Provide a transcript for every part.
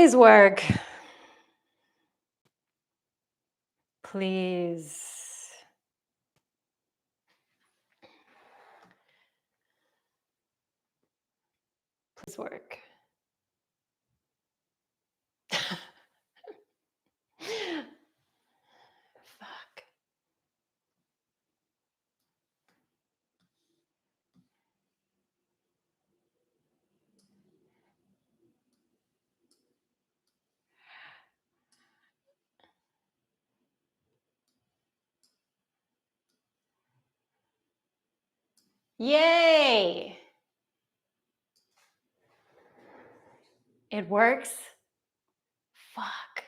Please work. Please. Please work. Fuck. Yay! It works? Fuck.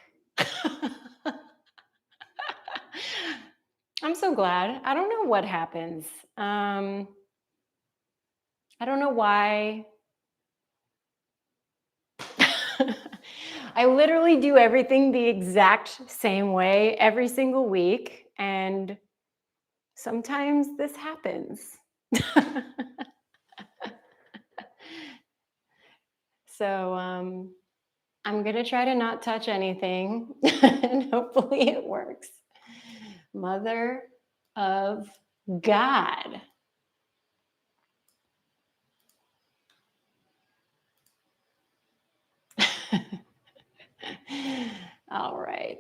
I'm so glad. I don't know what happens. I don't know why. I literally do everything the exact same way every single week, and sometimes this happens. So I'm going to try to not touch anything, and hopefully it works. Mother of God. All right.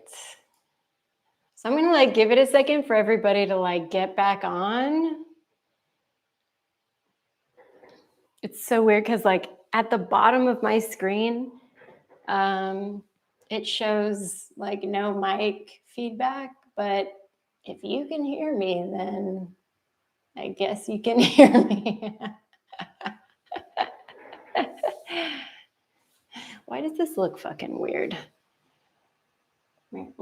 So I'm going to give it a second for everybody to get back on. It's so weird because at the bottom of my screen, it shows no mic feedback, but if you can hear me, then I guess you can hear me. Why does this look fucking weird? I'm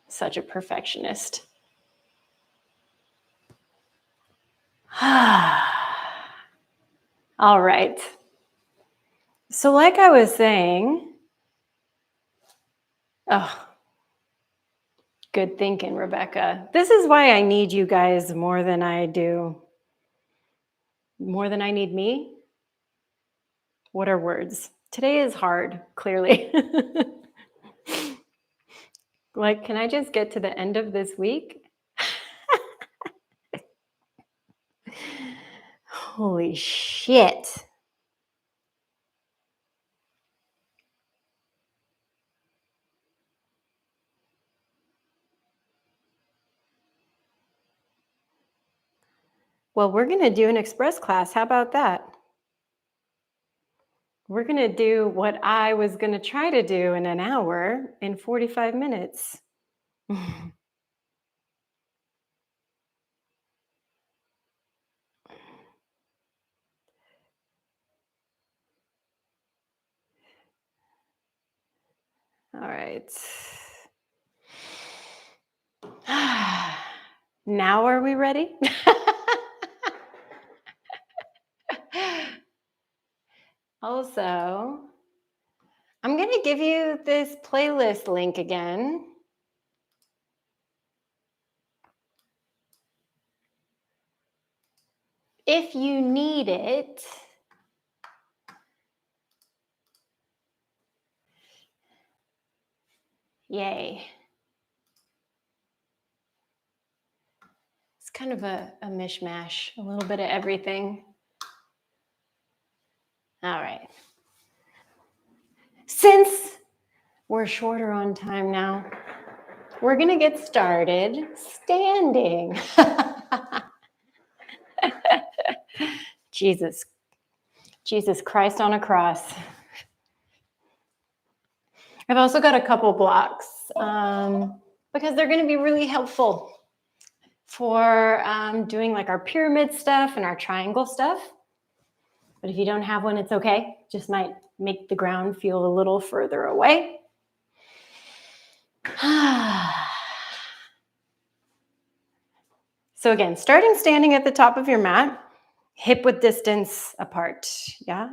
such a perfectionist. All right. So like I was saying, good thinking, Rebecca. This is why I need you guys more than I do. More than I need me? What are words? Today is hard, clearly. Can I just get to the end of this week? Holy shit. Well, we're going to do an express class. How about that? We're going to do what I was going to try to do in an hour in 45 minutes. All right. Now are we ready? Also, I'm going to give you this playlist link again. If you need it, yay. It's kind of a mishmash, a little bit of everything. All right. Since we're shorter on time now, we're going to get started standing. Jesus Christ on a cross. I've also got a couple blocks because they're going to be really helpful for doing our pyramid stuff and our triangle stuff. But if you don't have one, it's okay. Just might make the ground feel a little further away. So again, starting standing at the top of your mat, hip width distance apart, yeah?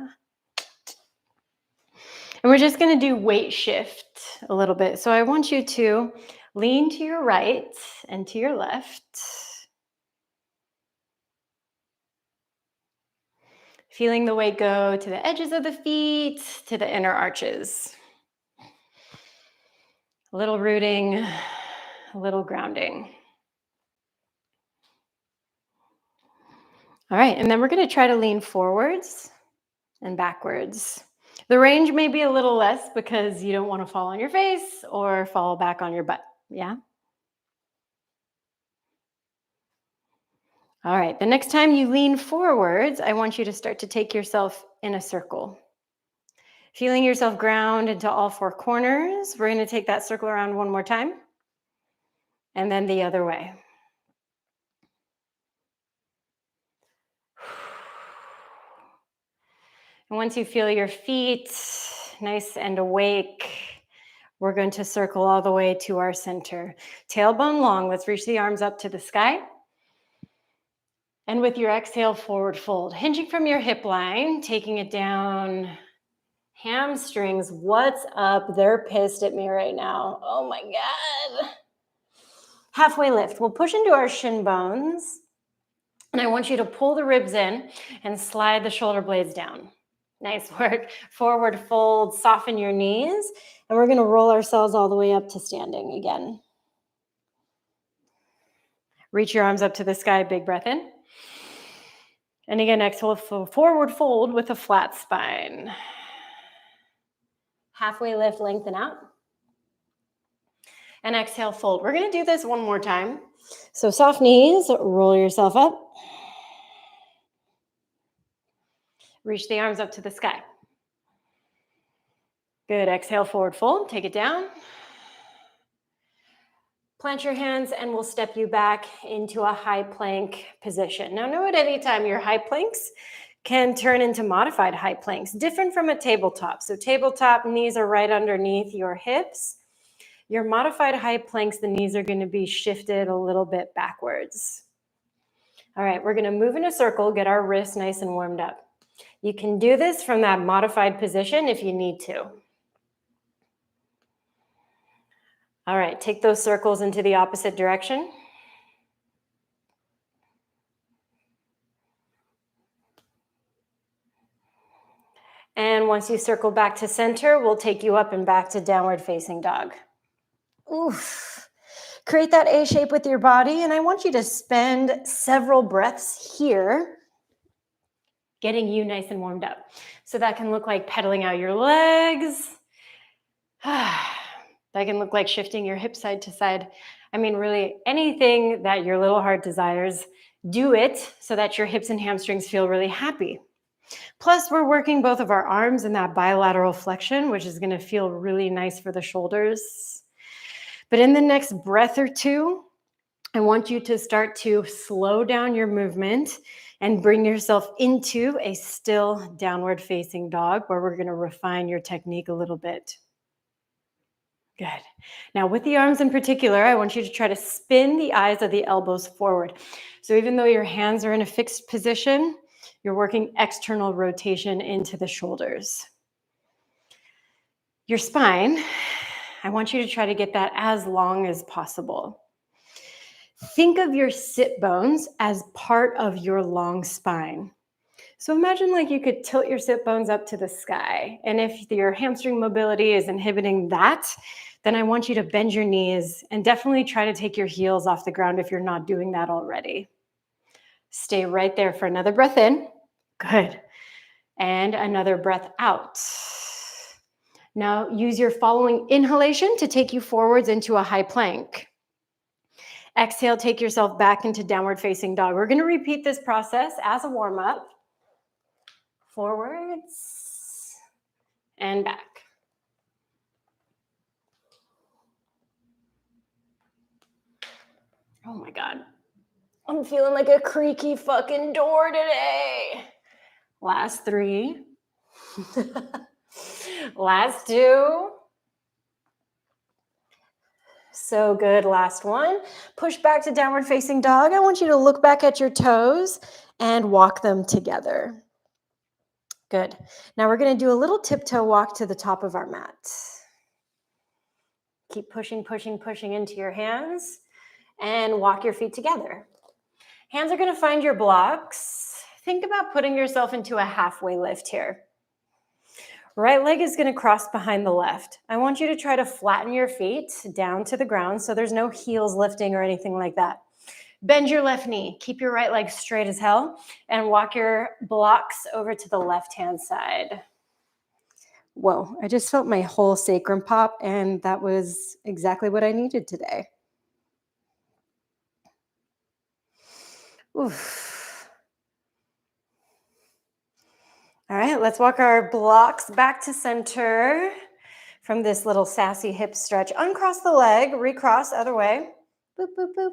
And we're just going to do weight shift a little bit. So I want you to lean to your right and to your left. Feeling the weight go to the edges of the feet, to the inner arches. A little rooting, a little grounding. All right, and then we're going to try to lean forwards and backwards. The range may be a little less because you don't want to fall on your face or fall back on your butt. Yeah? All right, the next time you lean forwards, I want you to start to take yourself in a circle. Feeling yourself ground into all four corners. We're going to take that circle around one more time. And then the other way. And once you feel your feet nice and awake, we're going to circle all the way to our center. Tailbone long. Let's reach the arms up to the sky. And with your exhale, forward fold. Hinging from your hip line, taking it down. Hamstrings, what's up? They're pissed at me right now. Oh my God. Halfway lift. We'll push into our shin bones. And I want you to pull the ribs in and slide the shoulder blades down. Nice work. Forward fold, soften your knees. And we're going to roll ourselves all the way up to standing again. Reach your arms up to the sky, big breath in. And again, exhale, forward fold with a flat spine. Halfway lift, lengthen out. And exhale, fold. We're going to do this one more time. So soft knees, roll yourself up. Reach the arms up to the sky. Good. Exhale, forward fold. Take it down. Plant your hands and we'll step you back into a high plank position. Now, know at any time your high planks can turn into modified high planks, different from a tabletop. So tabletop, knees are right underneath your hips. Your modified high planks, the knees are going to be shifted a little bit backwards. All right, we're going to move in a circle, get our wrists nice and warmed up. You can do this from that modified position if you need to. All right, take those circles into the opposite direction. And once you circle back to center, we'll take you up and back to downward facing dog. Oof. Create that A shape with your body, and I want you to spend several breaths here, getting you nice and warmed up. So that can look like pedaling out your legs. That can look like shifting your hips side to side. I mean, really anything that your little heart desires, do it so that your hips and hamstrings feel really happy. Plus, we're working both of our arms in that bilateral flexion, which is going to feel really nice for the shoulders. But in the next breath or two, I want you to start to slow down your movement and bring yourself into a still downward facing dog where we're going to refine your technique a little bit. Good. Now with the arms in particular, I want you to try to spin the eyes of the elbows forward. So even though your hands are in a fixed position, you're working external rotation into the shoulders. Your spine, I want you to try to get that as long as possible. Think of your sit bones as part of your long spine. So imagine like you could tilt your sit bones up to the sky. And if your hamstring mobility is inhibiting that, then I want you to bend your knees and definitely try to take your heels off the ground if you're not doing that already. Stay right there for another breath in. Good. And another breath out. Now use your following inhalation to take you forwards into a high plank. Exhale, take yourself back into downward facing dog. We're going to repeat this process as a warm-up. Forwards and back. Oh my God. I'm feeling like a creaky fucking door today. Last 3. Last 2. So good. Last 1. Push back to downward facing dog. I want you to look back at your toes and walk them together. Good. Now we're going to do a little tiptoe walk to the top of our mat. Keep pushing, pushing, pushing into your hands and walk your feet together. Hands are going to find your blocks. think about putting yourself into a halfway lift here. Right leg is going to cross behind the left. I want you to try to flatten your feet down to the ground so there's no heels lifting or anything like that. Bend your left knee. Keep your right leg straight as hell and walk your blocks over to the left-hand side. Whoa, I just felt my whole sacrum pop, and that was exactly what I needed today. Oof. All right, let's walk our blocks back to center from this little sassy hip stretch. Uncross the leg, recross other way. Boop, boop, boop.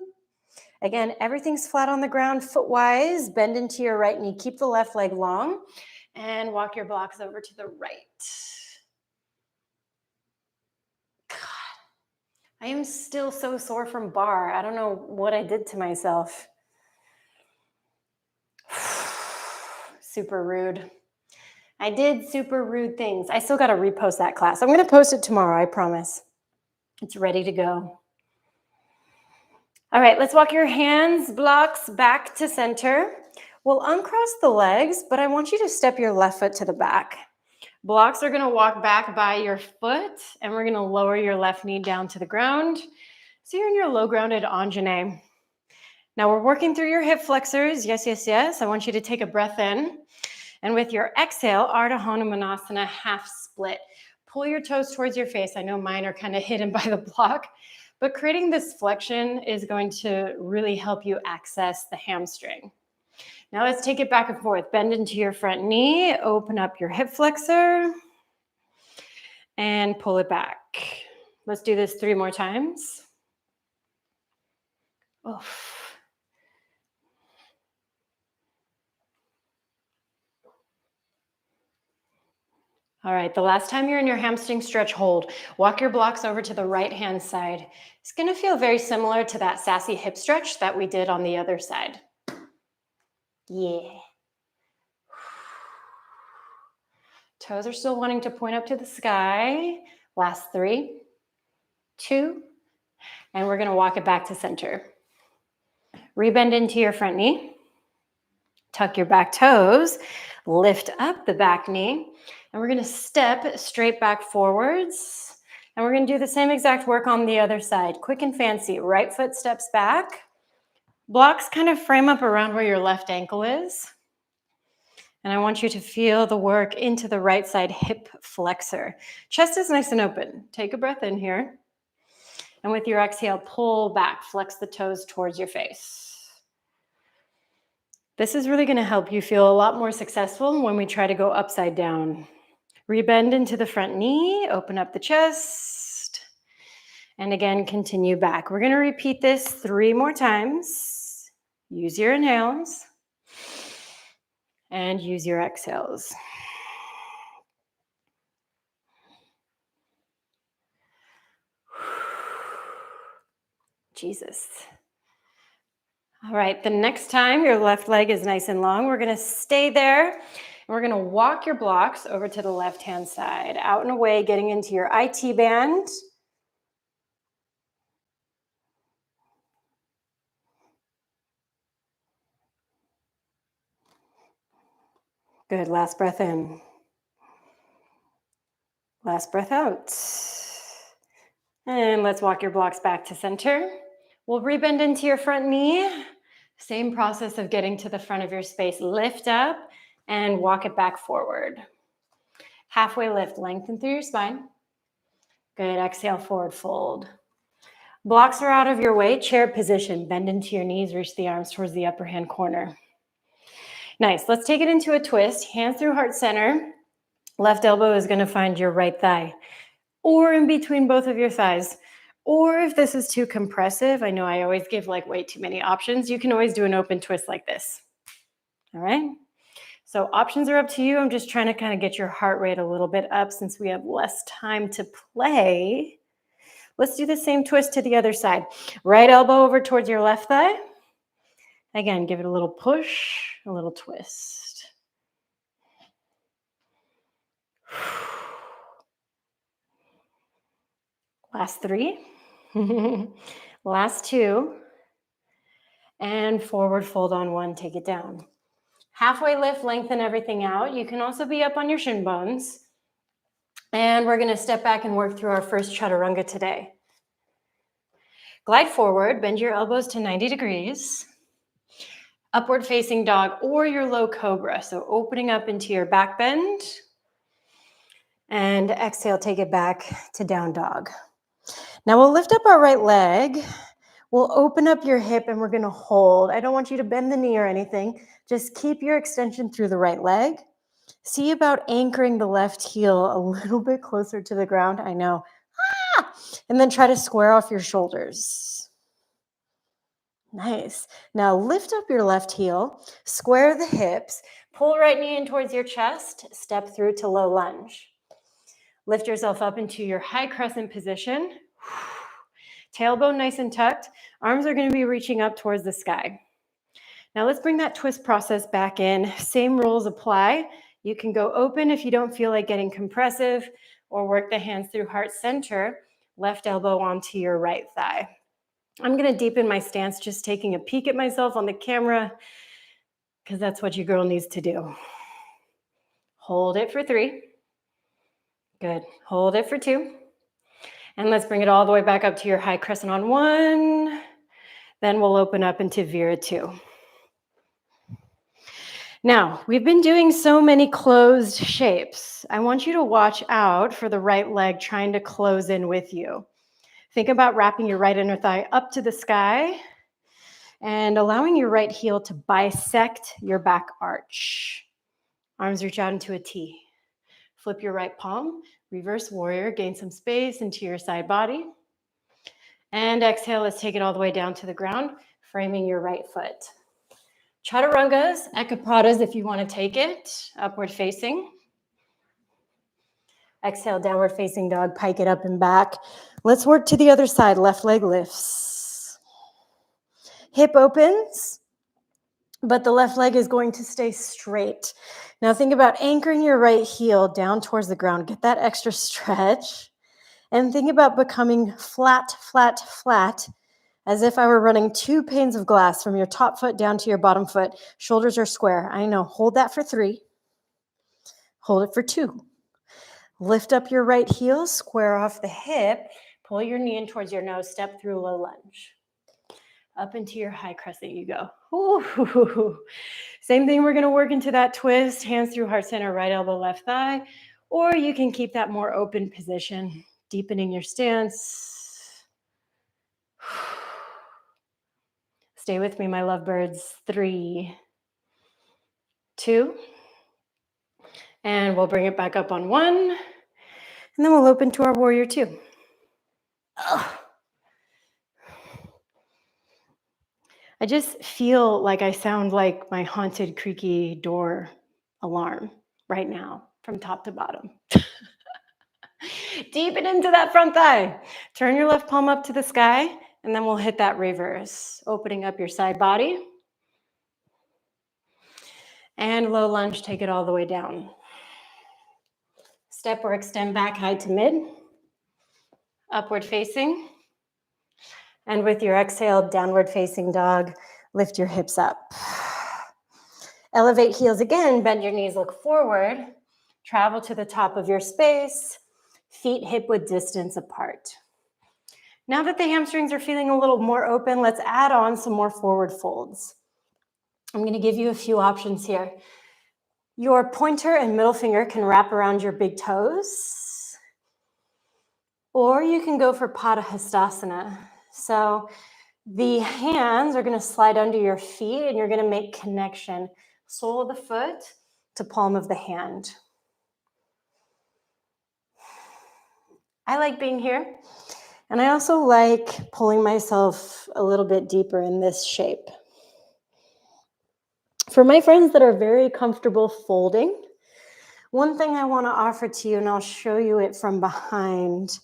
Again, everything's flat on the ground foot-wise. Bend into your right knee. Keep the left leg long and walk your blocks over to the right. God, I am still so sore from bar. I don't know what I did to myself. Super rude. I did super rude things. I still got to repost that class. I'm going to post it tomorrow, I promise. It's ready to go. All right, let's walk your hands, blocks back to center. We'll uncross the legs, but I want you to step your left foot to the back. Blocks are going to walk back by your foot, and we're going to lower your left knee down to the ground. So you're in your low grounded Anjane. Now we're working through your hip flexors. Yes, yes, yes. I want you to take a breath in. And with your exhale, Ardha Hanumanasana half split. Pull your toes towards your face. I know mine are kind of hidden by the block, but creating this flexion is going to really help you access the hamstring. Now let's take it back and forth. Bend into your front knee, open up your hip flexor, and pull it back. Let's do this 3 more times. Oof. All right, the last time you're in your hamstring stretch, hold. Walk your blocks over to the right-hand side. It's gonna feel very similar to that sassy hip stretch that we did on the other side. Yeah. Toes are still wanting to point up to the sky. Last 3, 2, and we're gonna walk it back to center. Rebend into your front knee. Tuck your back toes. Lift up the back knee. And we're gonna step straight back forwards. And we're gonna do the same exact work on the other side. Quick and fancy. Right foot steps back. Blocks kind of frame up around where your left ankle is. And I want you to feel the work into the right side hip flexor. Chest is nice and open. Take a breath in here. And with your exhale, pull back. Flex the toes towards your face. This is really gonna help you feel a lot more successful when we try to go upside down. Rebend into the front knee, open up the chest, and again, continue back. We're gonna repeat this 3 more times. Use your inhales and use your exhales. Jesus. All right, the next time your left leg is nice and long, we're gonna stay there. And we're gonna walk your blocks over to the left-hand side, out and away, getting into your IT band. Good, last breath in. Last breath out. And let's walk your blocks back to center. We'll rebend into your front knee. Same process of getting to the front of your space. Lift up and walk it back forward. Halfway lift, lengthen through your spine. Good, exhale, forward fold. Blocks are out of your way, chair position. Bend into your knees, reach the arms towards the upper hand corner. Nice, let's take it into a twist. Hands through heart center. Left elbow is gonna find your right thigh, or in between both of your thighs. Or if this is too compressive, I know I always give like way too many options, you can always do an open twist like this. All right? So options are up to you. I'm just trying to kind of get your heart rate a little bit up since we have less time to play. Let's do the same twist to the other side. Right elbow over towards your left thigh. Again, give it a little push, a little twist. Last 3. Last 2. And forward fold on 1, take it down. Halfway lift, lengthen everything out. You can also be up on your shin bones. And we're gonna step back and work through our first Chaturanga today. Glide forward, bend your elbows to 90 degrees. Upward facing dog or your low cobra. So opening up into your back bend. And exhale, take it back to down dog. Now we'll lift up our right leg. We'll open up your hip and we're gonna hold. I don't want you to bend the knee or anything. Just keep your extension through the right leg. See about anchoring the left heel a little bit closer to the ground. I know. And then try to square off your shoulders. Nice. Now lift up your left heel, square the hips, pull right knee in towards your chest, step through to low lunge. Lift yourself up into your high crescent position. Tailbone nice and tucked. Arms are going to be reaching up towards the sky. Now let's bring that twist process back in. Same rules apply. You can go open if you don't feel like getting compressive, or work the hands through heart center, left elbow onto your right thigh. I'm going to deepen my stance, just taking a peek at myself on the camera, because that's what your girl needs to do. Hold it for 3. Good. Hold it for 2. And let's bring it all the way back up to your high crescent on 1. Then we'll open up into Vira 2. Now, we've been doing so many closed shapes. I want you to watch out for the right leg trying to close in with you. Think about wrapping your right inner thigh up to the sky and allowing your right heel to bisect your back arch. Arms reach out into a T. Flip your right palm, reverse warrior, gain some space into your side body. And exhale, let's take it all the way down to the ground, framing your right foot. Chaturangas, ekapadas if you want to take it, upward facing. Exhale, downward facing dog, pike it up and back. Let's work to the other side, left leg lifts. Hip opens, but the left leg is going to stay straight. Now think about anchoring your right heel down towards the ground. Get that extra stretch. And think about becoming flat, flat, flat, as if I were running 2 panes of glass from your top foot down to your bottom foot. Shoulders are square. I know. Hold that for 3. Hold it for 2. Lift up your right heel, square off the hip, pull your knee in towards your nose, step through low lunge. Up into your high crescent you go. Ooh. Same thing, we're gonna work into that twist, hands through heart center, right elbow, left thigh, or you can keep that more open position, deepening your stance. Stay with me, my lovebirds. 3, 2, and we'll bring it back up on 1, and then we'll open to our warrior 2. I just feel like I sound like my haunted creaky door alarm right now from top to bottom. Deepen into that front thigh. Turn your left palm up to the sky, and then we'll hit that reverse, opening up your side body. And low lunge, take it all the way down. Step or extend back high to mid. Upward facing. And with your exhale, downward facing dog, lift your hips up. Elevate heels again, bend your knees, look forward. Travel to the top of your space. Feet hip width distance apart. Now that the hamstrings are feeling a little more open, let's add on some more forward folds. I'm going to give you a few options here. Your pointer and middle finger can wrap around your big toes, or you can go for Pada Hastasana. So the hands are going to slide under your feet and you're going to make connection, sole of the foot to palm of the hand. I like being here, and I also like pulling myself a little bit deeper in this shape. For my friends that are very comfortable folding, one thing I want to offer to you, and I'll show you it from behind.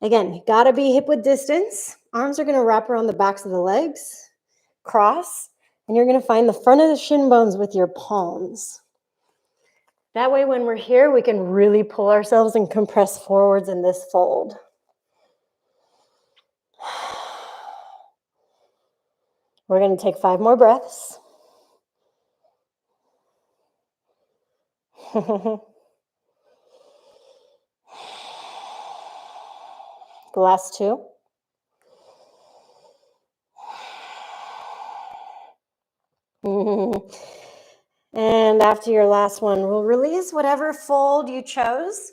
Again, gotta be hip width distance. Arms are going to wrap around the backs of the legs, cross, and you're going to find the front of the shin bones with your palms. That way, when we're here, we can really pull ourselves and compress forwards in this fold. We're going to take 5 more breaths. The last two. And after your last one, we'll release whatever fold you chose.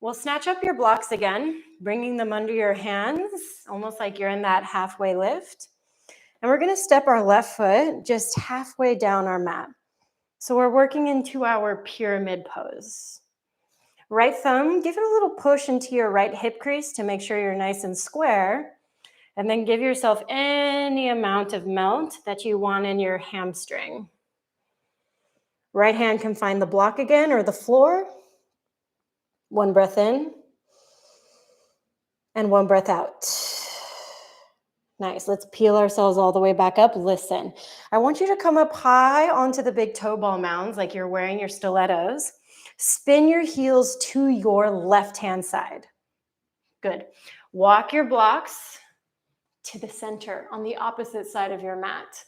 We'll snatch up your blocks again, bringing them under your hands, almost like you're in that halfway lift. And we're going to step our left foot just halfway down our mat. So we're working into our pyramid pose. Right thumb, give it a little push into your right hip crease to make sure you're nice and square. And then give yourself any amount of melt that you want in your hamstring. Right hand can find the block again or the floor. One breath in and one breath out. Nice. Let's peel ourselves all the way back up. Listen, I want you to come up high onto the big toe ball mounds like you're wearing your stilettos. Spin your heels to your left-hand side. Good. Walk your blocks to the center on the opposite side of your mat.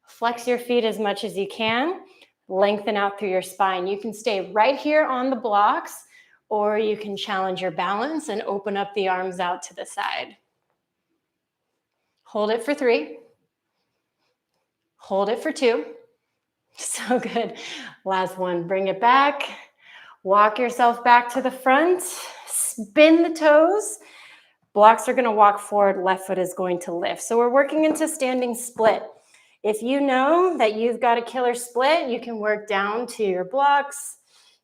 Flex your feet as much as you can. Lengthen out through your spine. You can stay right here on the blocks, or you can challenge your balance and open up the arms out to the side. Hold it for 3. Hold it for 2. So good. Last one. Bring it back. Walk yourself back to the front. Spin the toes. Blocks are going to walk forward. Left foot is going to lift. So we're working into standing split. If you know that you've got a killer split, you can work down to your blocks,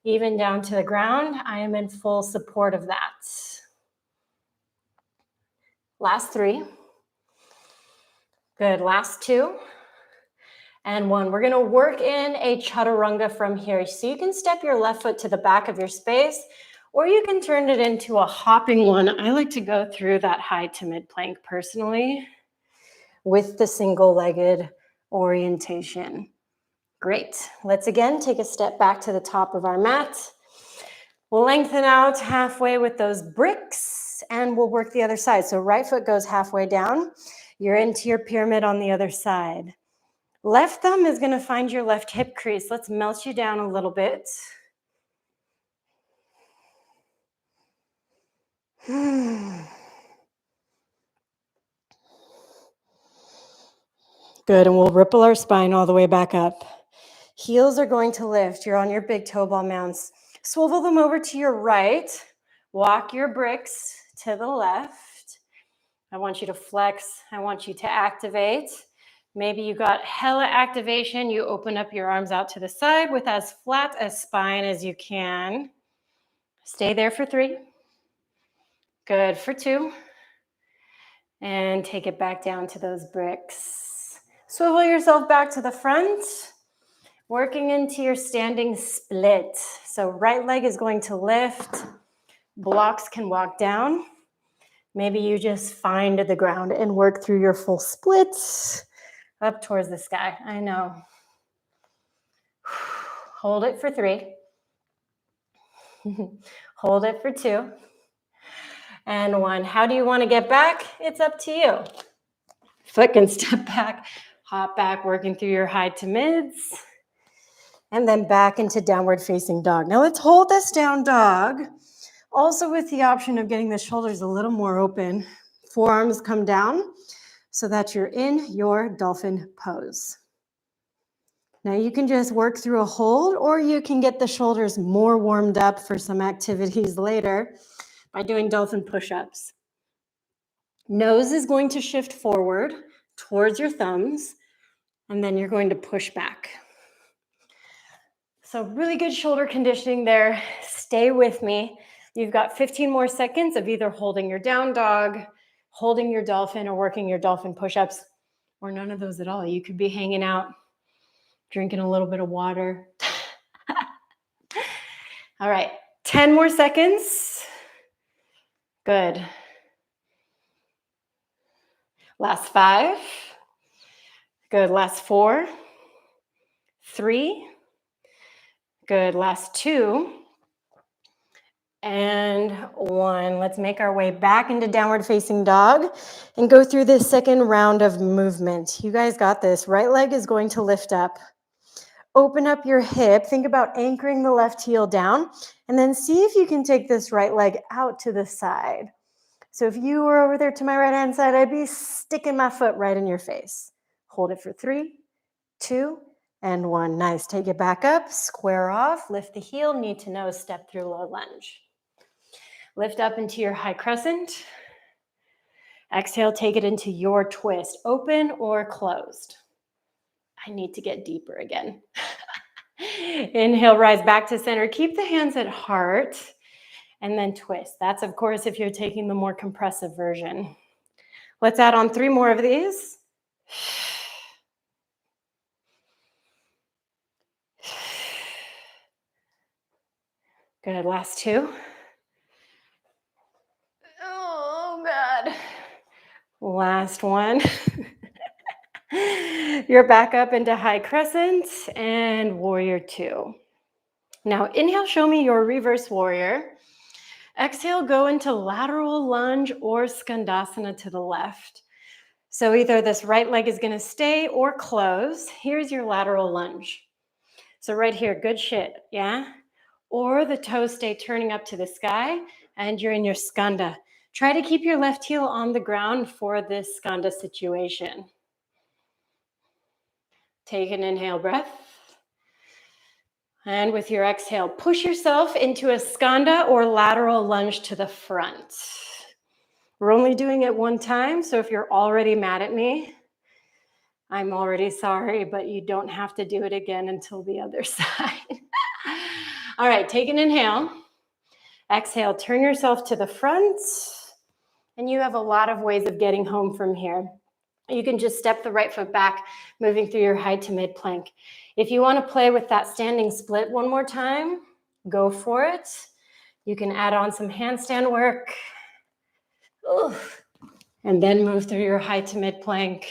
even down to the ground. I am in full support of that. Last 3. Good. Last 2. And 1. We're going to work in a Chaturanga from here. So you can step your left foot to the back of your space, or you can turn it into a hopping one. I like to go through that high to mid plank personally with the single-legged orientation. Great. Let's again take a step back to the top of our mat. We'll lengthen out halfway with those bricks, and we'll work the other side. So right foot goes halfway down. You're into your pyramid on the other side. Left thumb is going to find your left hip crease. Let's melt you down a little bit. Good, and we'll ripple our spine all the way back up. Heels are going to lift. You're on your big toe ball mounts. Swivel them over to your right. Walk your bricks to the left. I want you to flex. I want you to activate. Maybe you got hella activation. You open up your arms out to the side with as flat a spine as you can. Stay there for 3. Good for 2. And take it back down to those bricks. Swivel yourself back to the front. Working into your standing split. So right leg is going to lift. Blocks can walk down. Maybe you just find the ground and work through your full splits up towards the sky. I know. Hold it for 3. Hold it for 2. And 1. How do you want to get back? It's up to you. Foot can step back, hop back, working through your high to mids. And then back into downward facing dog. Now let's hold this down dog. Also with the option of getting the shoulders a little more open. Forearms come down so that you're in your dolphin pose. Now you can just work through a hold, or you can get the shoulders more warmed up for some activities later by doing dolphin push-ups. Nose is going to shift forward towards your thumbs, and then you're going to push back. So really good shoulder conditioning there. Stay with me. You've got 15 more seconds of either holding your down dog, holding your dolphin, or working your dolphin push-ups, or none of those at all. You could be hanging out, drinking a little bit of water. All right, 10 more seconds. Good. Last 5. Good, last 4. 3. Good, last 2. And 1. Let's make our way back into downward facing dog and go through this second round of movement. You guys got this. Right leg is going to lift up. Open up your hip. Think about anchoring the left heel down, and then see if you can take this right leg out to the side. So if you were over there to my right-hand side, I'd be sticking my foot right in your face. Hold it for 3, 2, and 1. Nice. Take it back up, square off, lift the heel, knee to nose, step through low lunge. Lift up into your high crescent. Exhale, take it into your twist, open or closed. I need to get deeper again. Inhale, rise back to center. Keep the hands at heart and then twist. That's, of course, if you're taking the more compressive version. Let's add on 3 more of these. Good, last 2. Oh, God. Last 1. You're back up into high crescent and warrior 2. Now, inhale, show me your reverse warrior. Exhale, go into lateral lunge or skandasana to the left. So either this right leg is going to stay or close. Here's your lateral lunge. So right here, good shit, yeah? Or the toes stay turning up to the sky and you're in your skanda. Try to keep your left heel on the ground for this skanda situation. Take an inhale breath. And with your exhale, push yourself into a skanda or lateral lunge to the front. We're only doing it 1 time, so if you're already mad at me, I'm already sorry, but you don't have to do it again until the other side. All right, take an inhale. Exhale, turn yourself to the front, and you have a lot of ways of getting home from here. You can just step the right foot back, moving through your high to mid plank. If you want to play with that standing split 1 more time, go for it. You can add on some handstand work. Oof. And then move through your high to mid plank.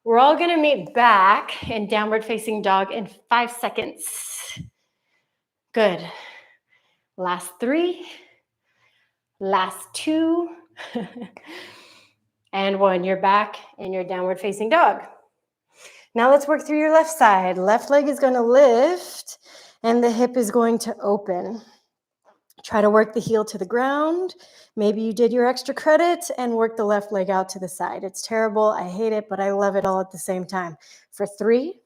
We're all going to meet back in downward facing dog in 5 seconds. Good. Last 3. Last 2. And 1. You're back in your downward facing dog. Now let's work through your left side. Left leg is going to lift and the hip is going to open. Try to work the heel to the ground. Maybe you did your extra credit and work the left leg out to the side. It's terrible. I hate it, but I love it all at the same time. For 3,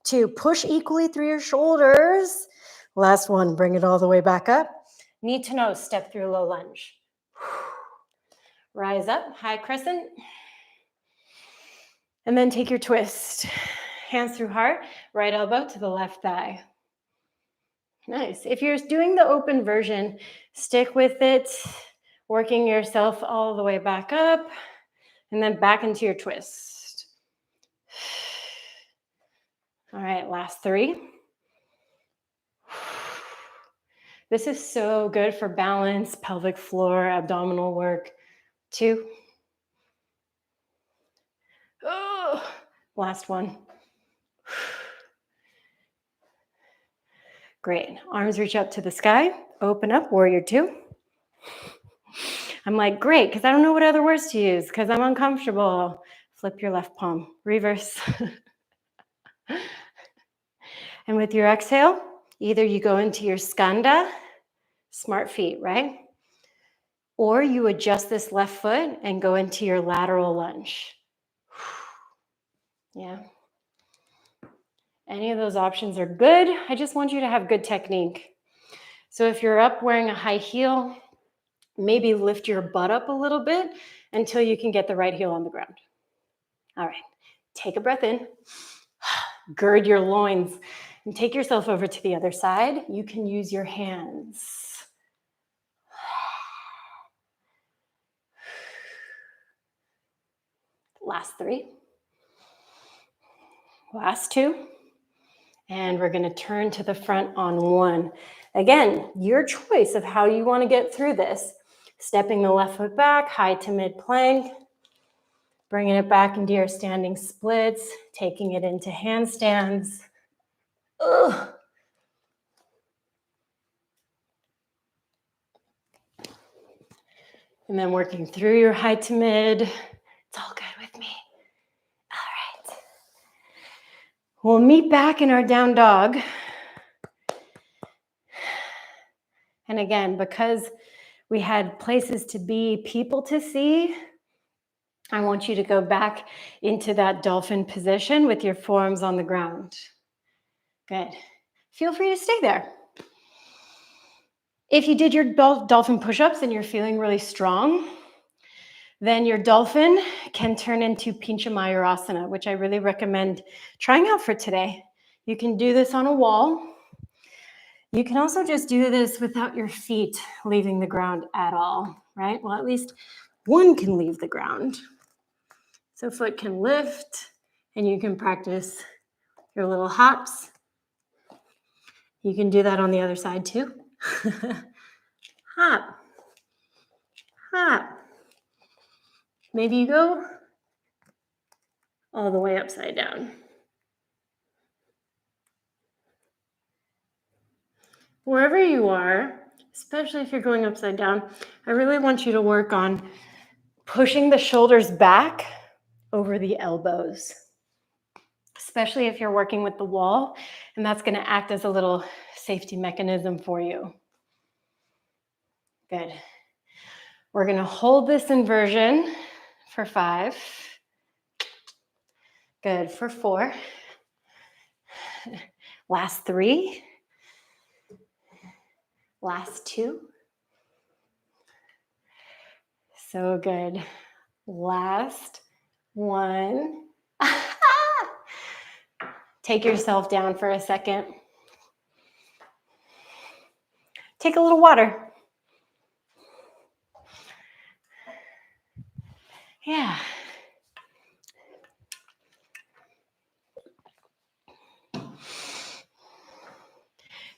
2, push equally through your shoulders. Last 1, bring it all the way back up. Knee to nose, step through low lunge. Rise up, high crescent. And then take your twist. Hands through heart, right elbow to the left thigh. Nice. If you're doing the open version, stick with it, working yourself all the way back up, and then back into your twist. All right, last 3. This is so good for balance, pelvic floor, abdominal work. 2. Oh, last 1. Great. Arms reach up to the sky. Open up, warrior 2. I'm like, great, because I don't know what other words to use because I'm uncomfortable. Flip your left palm. Reverse. And with your exhale, either you go into your skanda, smart feet, right? Or you adjust this left foot and go into your lateral lunge. Yeah. Any of those options are good. I just want you to have good technique. So if you're up wearing a high heel, maybe lift your butt up a little bit until you can get the right heel on the ground. All right, take a breath in, gird your loins, and take yourself over to the other side. You can use your hands. Last 3. Last 2. And we're going to turn to the front on 1. Again, your choice of how you want to get through this. Stepping the left foot back, high to mid plank. Bringing it back into your standing splits. Taking it into handstands. Ugh. And then working through your high to mid. It's all good with me. All right. We'll meet back in our down dog. And again, because we had places to be, people to see, I want you to go back into that dolphin position with your forearms on the ground. Good. Feel free to stay there. If you did your dolphin push-ups and you're feeling really strong, then your dolphin can turn into Pincha Mayurasana, which I really recommend trying out for today. You can do this on a wall. You can also just do this without your feet leaving the ground at all, right? Well, at least one can leave the ground. So foot can lift and you can practice your little hops. You can do that on the other side too. Hop, hop. Maybe you go all the way upside down. Wherever you are, especially if you're going upside down, I really want you to work on pushing the shoulders back over the elbows, especially if you're working with the wall, and that's going to act as a little safety mechanism for you. Good. We're going to hold this inversion for 5. Good. For 4. Last 3. Last 2. So good. Last 1. Take yourself down for a second. Take a little water. Yeah.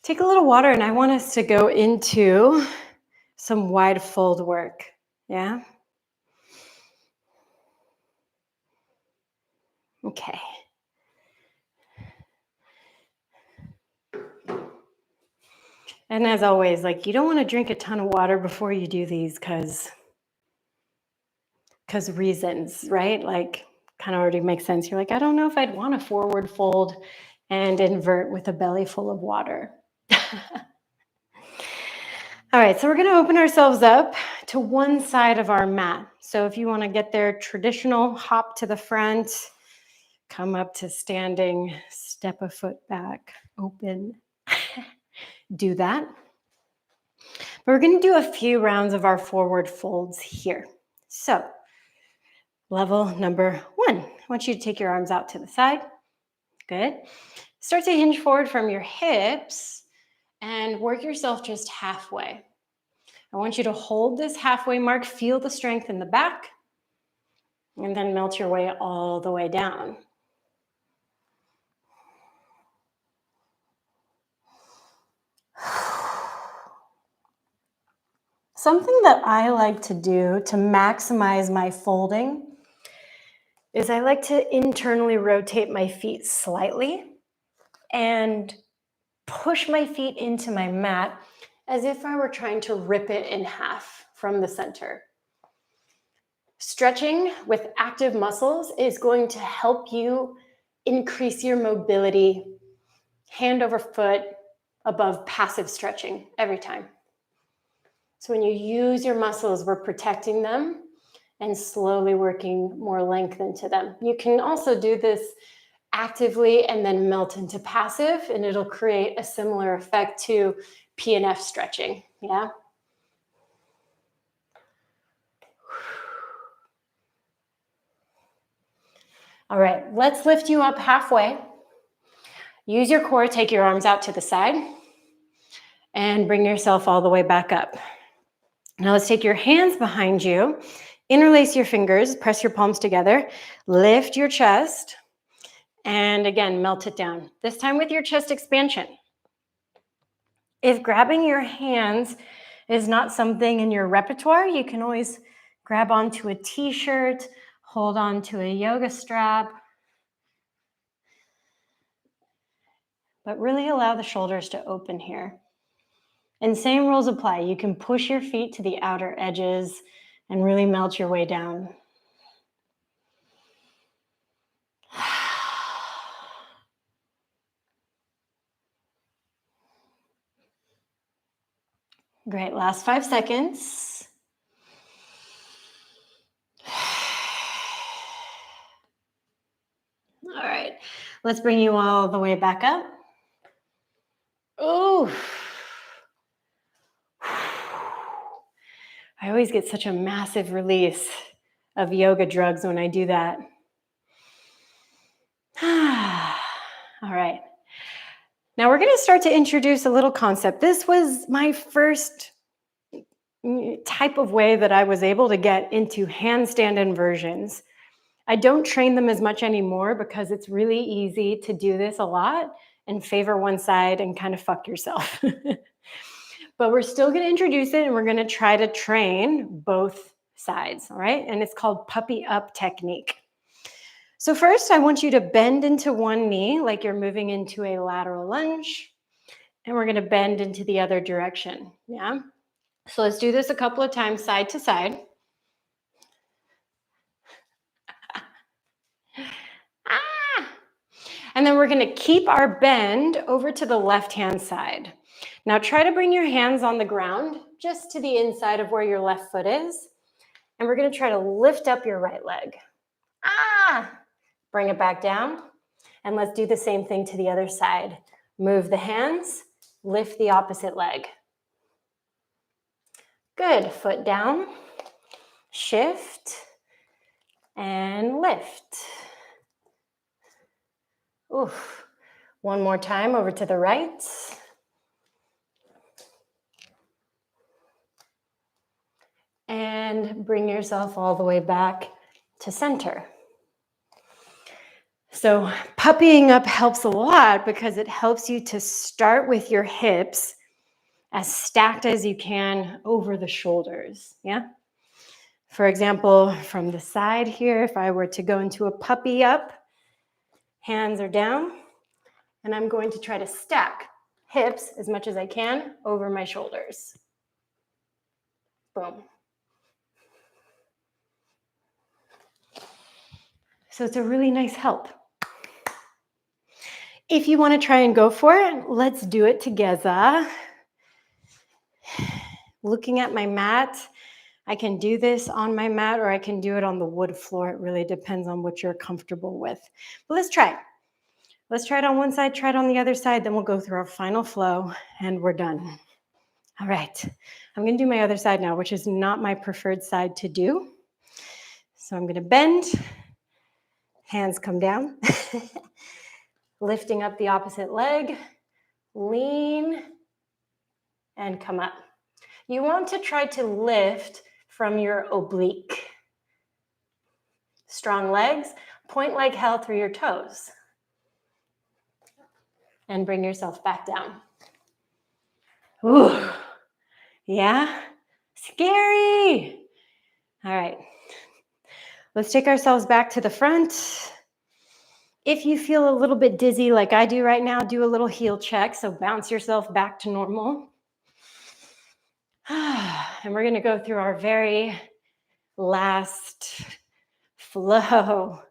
Take a little water, and I want us to go into some wide fold work. Yeah? Okay. And as always, like, you don't want to drink a ton of water before you do these because reasons, right? Like, kind of already makes sense. You're like, I don't know if I'd want to forward fold and invert with a belly full of water. All right, so we're going to open ourselves up to one side of our mat. So if you want to get there, traditional hop to the front, come up to standing, step a foot back, open. Do that. But we're going to do a few rounds of our forward folds here. So level number 1, I want you to take your arms out to the side. Good. Start to hinge forward from your hips and work yourself just halfway. I want you to hold this halfway mark, feel the strength in the back, and then melt your way all the way down. Something that I like to do to maximize my folding is I like to internally rotate my feet slightly and push my feet into my mat as if I were trying to rip it in half from the center. Stretching with active muscles is going to help you increase your mobility, hand over foot, above passive stretching every time. So when you use your muscles, we're protecting them and slowly working more length into them. You can also do this actively and then melt into passive, and it'll create a similar effect to PNF stretching. Yeah. All right, let's lift you up halfway. Use your core, take your arms out to the side, and bring yourself all the way back up. Now let's take your hands behind you, interlace your fingers, press your palms together, lift your chest, and again, melt it down. This time with your chest expansion. If grabbing your hands is not something in your repertoire, you can always grab onto a t-shirt, hold on to a yoga strap, but really allow the shoulders to open here. And same rules apply. You can push your feet to the outer edges and really melt your way down. Great. Last 5 seconds. All right. Let's bring you all the way back up. Ooh. I always get such a massive release of yoga drugs when I do that. All right. Now we're going to start to introduce a little concept. This was my first type of way that I was able to get into handstand inversions. I don't train them as much anymore because it's really easy to do this a lot and favor one side and kind of fuck yourself. But we're still going to introduce it and we're going to try to train both sides, all right? And it's called puppy up technique. So first, I want you to bend into one knee like you're moving into a lateral lunge, and we're going to bend into the other direction, yeah? So let's do this a couple of times side to side. And then we're going to keep our bend over to the left-hand side. Now try to bring your hands on the ground, just to the inside of where your left foot is. And we're going to try to lift up your right leg. Bring it back down. And let's do the same thing to the other side. Move the hands, lift the opposite leg. Good. Foot down, shift, and lift. Oof. One more time over to the right. And bring yourself all the way back to center. So puppying up helps a lot because it helps you to start with your hips as stacked as you can over the shoulders, yeah? For example, from the side here, if I were to go into a puppy up, hands are down, and I'm going to try to stack hips as much as I can over my shoulders. Boom. So it's a really nice help. If you want to try and go for it, let's do it together. Looking at my mat, I can do this on my mat or I can do it on the wood floor. It really depends on what you're comfortable with. But let's try it. Let's try it on one side, try it on the other side, then we'll go through our final flow and we're done. All right, I'm going to do my other side now, which is not my preferred side to do. So I'm going to bend, hands come down, lifting up the opposite leg, lean, and come up. You want to try to lift from your oblique. Strong legs, point like hell through your toes. And bring yourself back down. Ooh, yeah? Scary. All right. Let's take ourselves back to the front. If you feel a little bit dizzy like I do right now, do a little heel check. So bounce yourself back to normal. And we're going to go through our very last flow.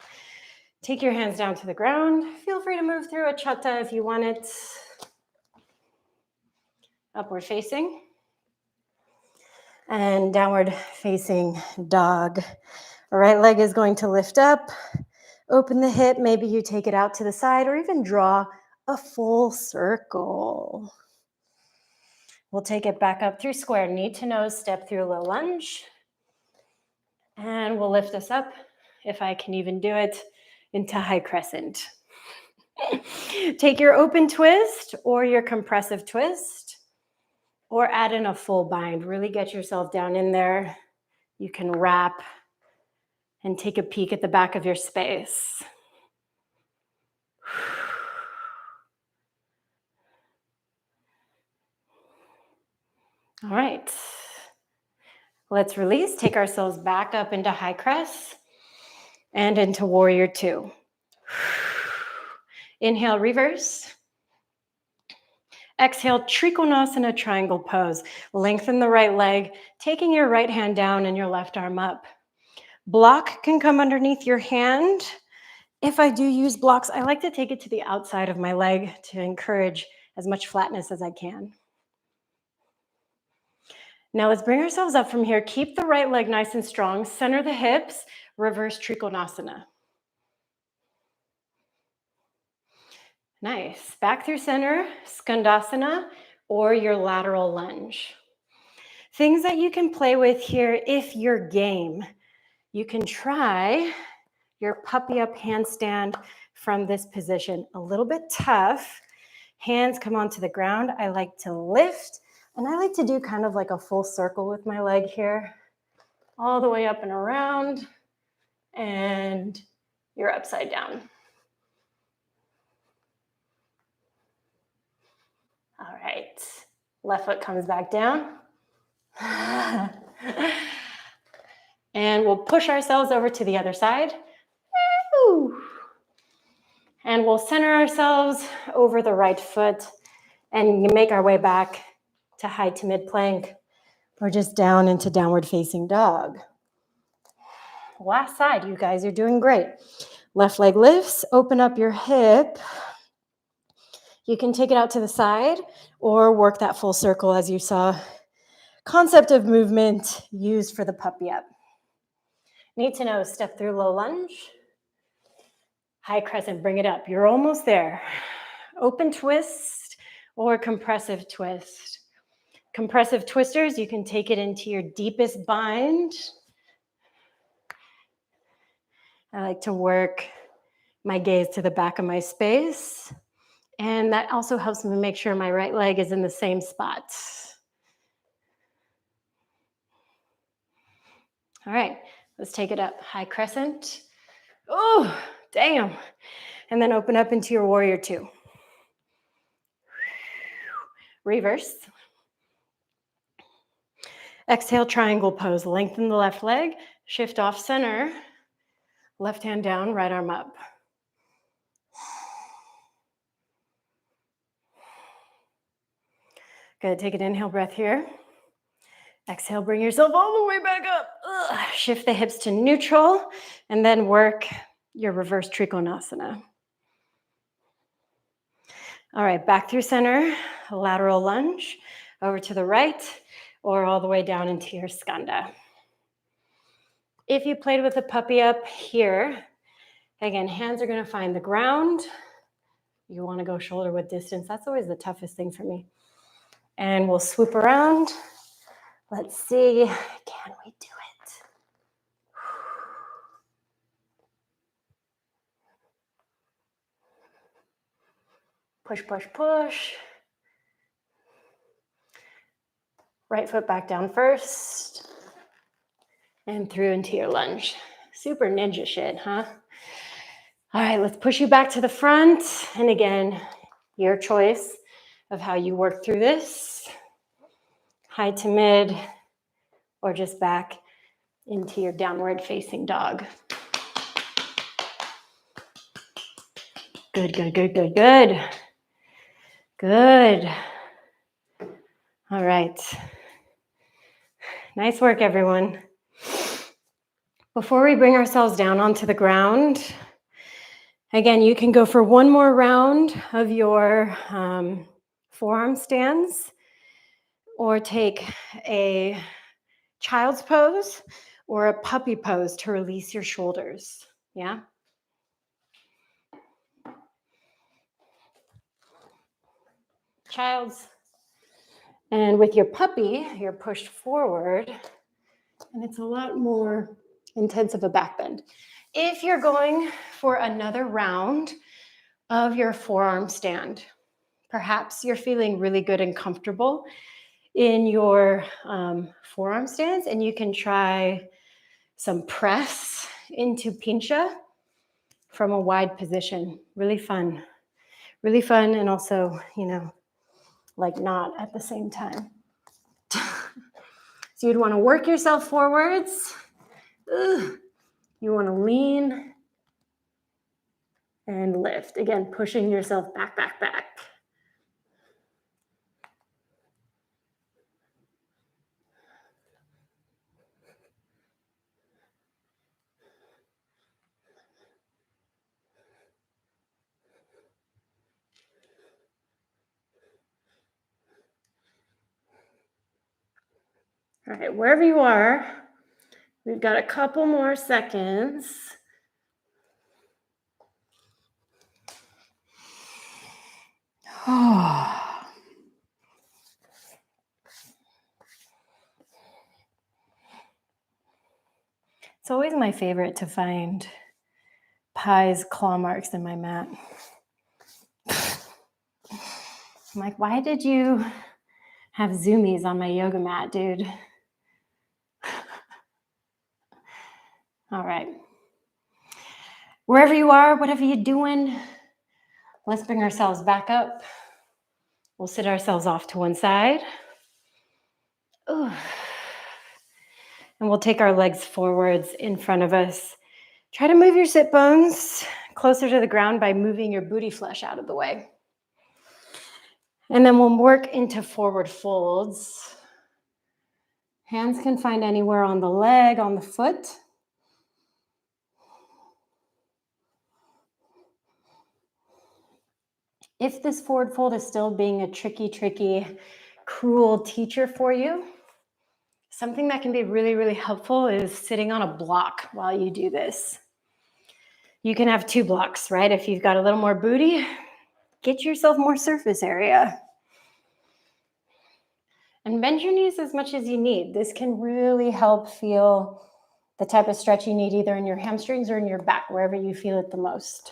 Take your hands down to the ground. Feel free to move through a chatta if you want it. Upward facing. And downward facing dog. Right leg is going to lift up. Open the hip. Maybe you take it out to the side or even draw a full circle. We'll take it back up through square knee to nose. Step through a low lunge. And we'll lift us up, if I can even do it, into high crescent. Take your open twist or your compressive twist or add in a full bind. Really get yourself down in there. You can wrap and take a peek at the back of your space. All right. Let's release. Take ourselves back up into high crest and into warrior two. Inhale, reverse. Exhale, Trikonasana triangle pose. Lengthen the right leg, taking your right hand down and your left arm up. Block can come underneath your hand. If I do use blocks, I like to take it to the outside of my leg to encourage as much flatness as I can. Now let's bring ourselves up from here. Keep the right leg nice and strong. Center the hips. Reverse Trikonasana. Nice. Back through center, Skandasana, or your lateral lunge. Things that you can play with here if you're game. You can try your puppy up handstand from this position. A little bit tough. Hands come onto the ground. I like to lift, and I like to do kind of like a full circle with my leg here. All the way up and around, and you're upside down. All right, left foot comes back down. And we'll push ourselves over to the other side. And we'll center ourselves over the right foot, and you make our way back to high to mid plank, or just down into downward facing dog. Last side, you guys are doing great. Left leg lifts, open up your hip. You can take it out to the side or work that full circle as you saw. Concept of movement used for the puppy up. Need to know, step through low lunge. High crescent, bring it up. You're almost there. Open twist or compressive twist. Compressive twisters, you can take it into your deepest bind. I like to work my gaze to the back of my space. And that also helps me make sure my right leg is in the same spot. All right, let's take it up. High crescent. Oh, damn. And then open up into your warrior two. Reverse. Exhale, triangle pose. Lengthen the left leg. Shift off center. Left hand down, right arm up. Good, take an inhale breath here. Exhale, bring yourself all the way back up. Shift the hips to neutral and then work your reverse Trikonasana. All right, back through center, lateral lunge, over to the right, or all the way down into your skanda. If you played with a puppy up here, again, hands are gonna find the ground. You wanna go shoulder width distance. That's always the toughest thing for me. And we'll swoop around. Let's see, can we do it? Push, push, push. Right foot back down first. And through into your lunge. Super ninja shit, huh? All right, let's push you back to the front. And again, your choice of how you work through this. High to mid, or just back into your downward facing dog. Good, good, good, good, good. Good. All right. Nice work, everyone. Before we bring ourselves down onto the ground, again, you can go for one more round of your forearm stands, or take a child's pose or a puppy pose to release your shoulders. Yeah? Child's. And with your puppy, you're pushed forward, and it's a lot more intense of a back bend. If you're going for another round of your forearm stand, perhaps you're feeling really good and comfortable in your forearm stance, and you can try some press into pincha from a wide position. Really fun, and also, like not at the same time. So you'd want to work yourself forwards. You want to lean and lift. Again, pushing yourself back, back, back. All right, wherever you are, we've got a couple more seconds. It's always my favorite to find Pie's claw marks in my mat. I'm like, why did you have zoomies on my yoga mat, dude? All right. Wherever you are, whatever you're doing, let's bring ourselves back up. We'll sit ourselves off to one side. Ooh. And we'll take our legs forwards in front of us. Try to move your sit bones closer to the ground by moving your booty flesh out of the way. And then we'll work into forward folds. Hands can find anywhere on the leg, on the foot. If this forward fold is still being a tricky, cruel teacher for you, something that can be really, really helpful is sitting on a block while you do this. You can have 2 blocks, right? If you've got a little more booty, get yourself more surface area. And bend your knees as much as you need. This can really help feel the type of stretch you need either in your hamstrings or in your back, wherever you feel it the most.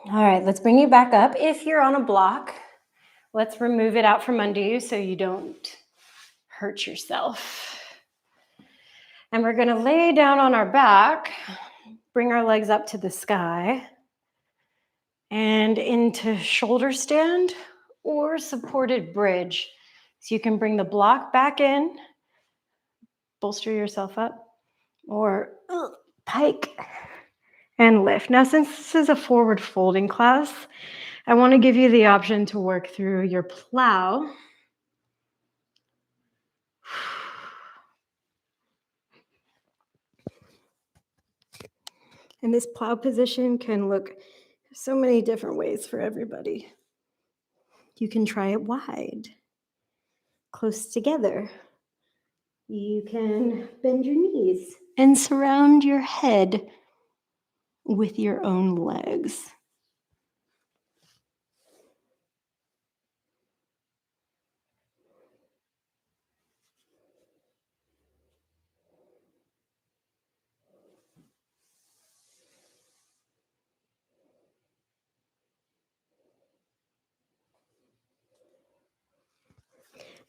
All right, let's bring you back up. If you're on a block, let's remove it out from under you so you don't hurt yourself. And we're gonna lay down on our back, bring our legs up to the sky, and into shoulder stand or supported bridge. So you can bring the block back in, bolster yourself up, or pike and lift. Now, since this is a forward folding class, I want to give you the option to work through your plow. And this plow position can look so many different ways for everybody. You can try it wide, close together. You can bend your knees and surround your head with your own legs.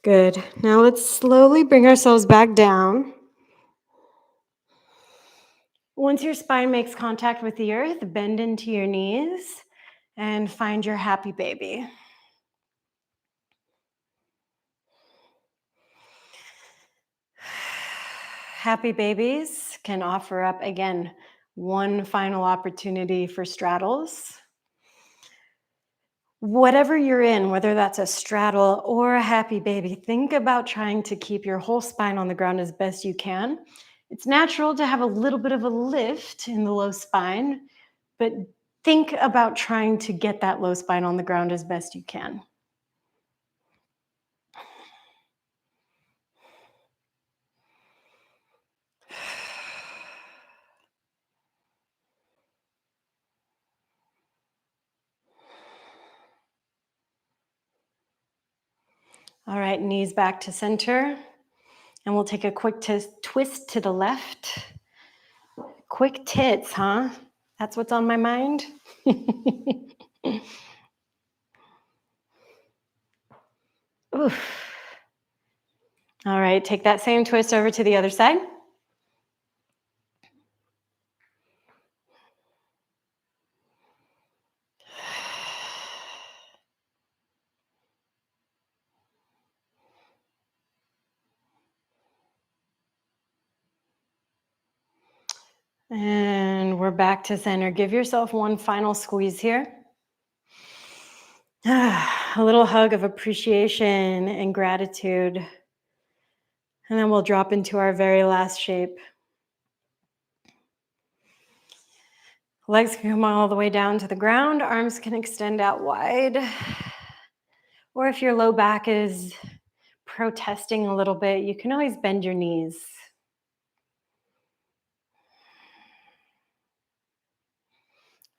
Good. Now let's slowly bring ourselves back down. Once your spine makes contact with the earth, bend into your knees and find your happy baby. Happy babies can offer up, again, one final opportunity for straddles. Whatever you're in, whether that's a straddle or a happy baby, think about trying to keep your whole spine on the ground as best you can. It's natural to have a little bit of a lift in the low spine, but think about trying to get that low spine on the ground as best you can. All right, knees back to center. And we'll take a quick twist to the left. Quick tits, huh? That's what's on my mind. Oof. All right, take that same twist over to the other side. And we're back to center. Give yourself one final squeeze here. A little hug of appreciation and gratitude. And then we'll drop into our very last shape. Legs can come all the way down to the ground. Arms can extend out wide. Or if your low back is protesting a little bit, you can always bend your knees.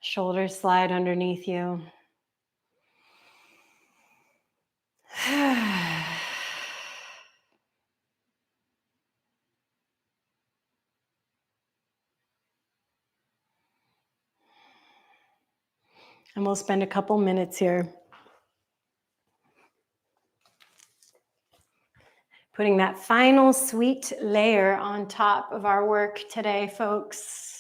Shoulders slide underneath you. And we'll spend a couple minutes here putting that final sweet layer on top of our work today, folks.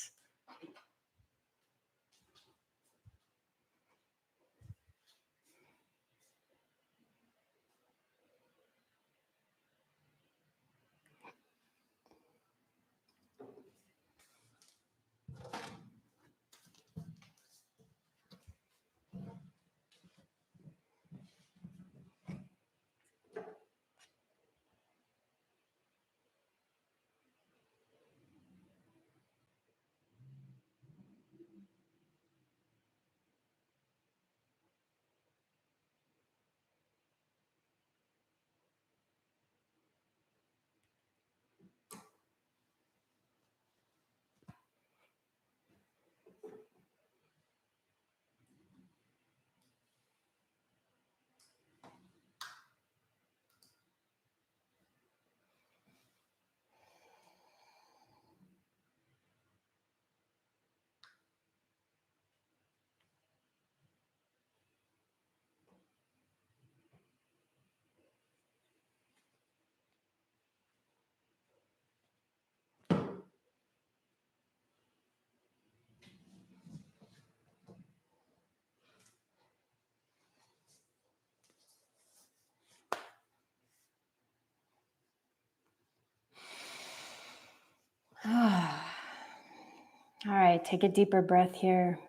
All right, take a deeper breath here.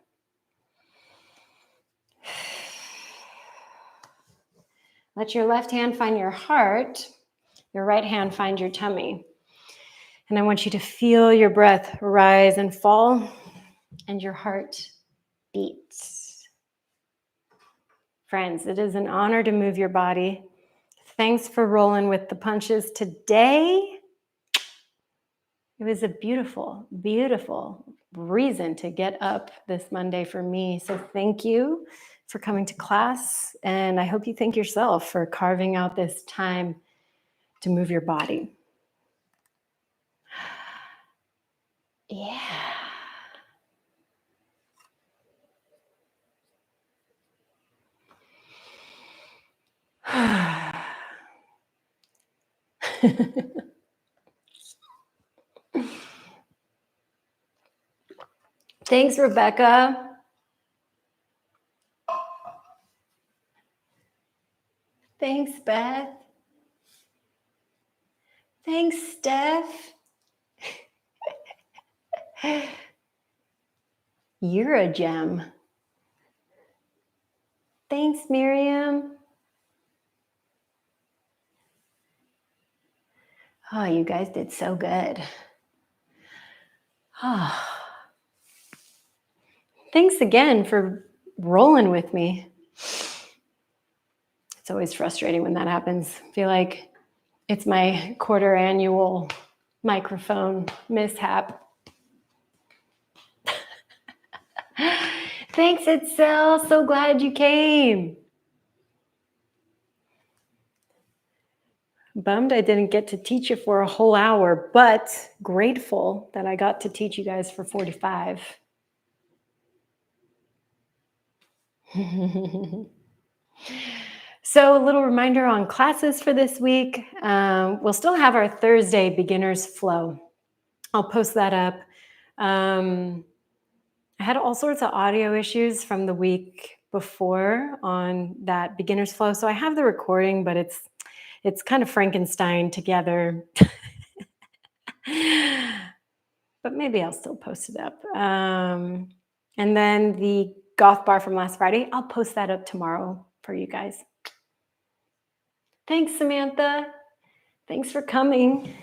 Let your left hand find your heart, your right hand find your tummy. And I want you to feel your breath rise and fall and your heart beat. Friends, it is an honor to move your body. Thanks for rolling with the punches today. It was a beautiful, beautiful reason to get up this Monday for me. So thank you for coming to class. And I hope you thank yourself for carving out this time to move your body. Yeah. Thanks, Rebecca. Thanks, Beth. Thanks, Steph. You're a gem. Thanks, Miriam. Oh, you guys did so good. Oh. Thanks again for rolling with me. It's always frustrating when that happens. I feel like it's my quarter annual microphone mishap. Thanks, Itzel. So glad you came. Bummed I didn't get to teach you for a whole hour, but grateful that I got to teach you guys for 45. So a little reminder on classes for this week. We'll still have our Thursday beginners flow. I'll post that up. I had all sorts of audio issues from the week before on that beginners flow. So I have the recording, but it's kind of Frankenstein together. But maybe I'll still post it up. And then the goth bar from last Friday, I'll post that up tomorrow for you guys. Thanks, Samantha. Thanks for coming.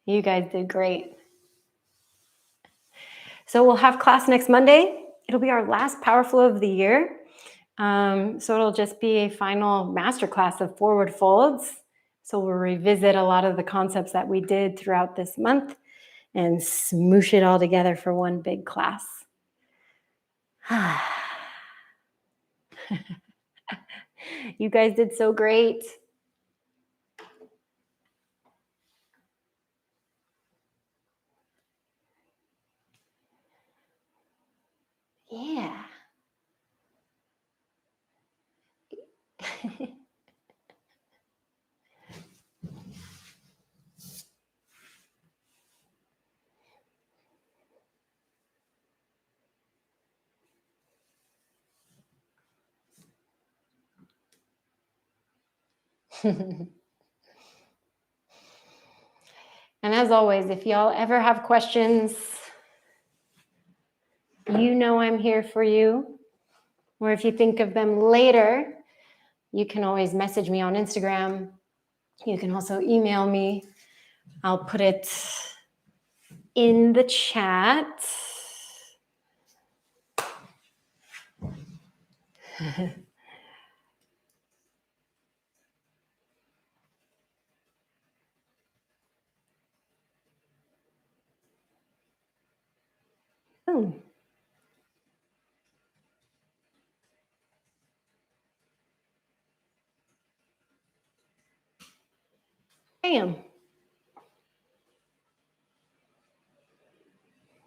You guys did great. So we'll have class next Monday. It'll be our last Power Flow of the year. So it'll just be a final masterclass of forward folds. So we'll revisit a lot of the concepts that we did throughout this month and smoosh it all together for one big class. You guys did so great. Yeah. And as always, if y'all ever have questions, you know I'm here for you. Or if you think of them later, you can always message me on Instagram. You can also email me. I'll put it in the chat. Oh. Bam.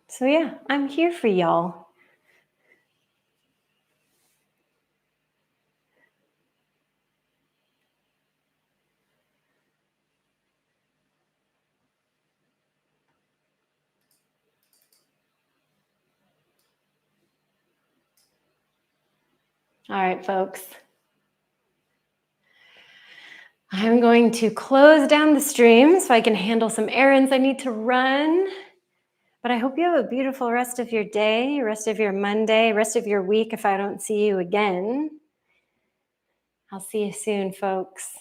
So yeah, I'm here for y'all. All right, folks. I'm going to close down the stream so I can handle some errands I need to run. But I hope you have a beautiful rest of your day, rest of your Monday, rest of your week if I don't see you again. I'll see you soon, folks.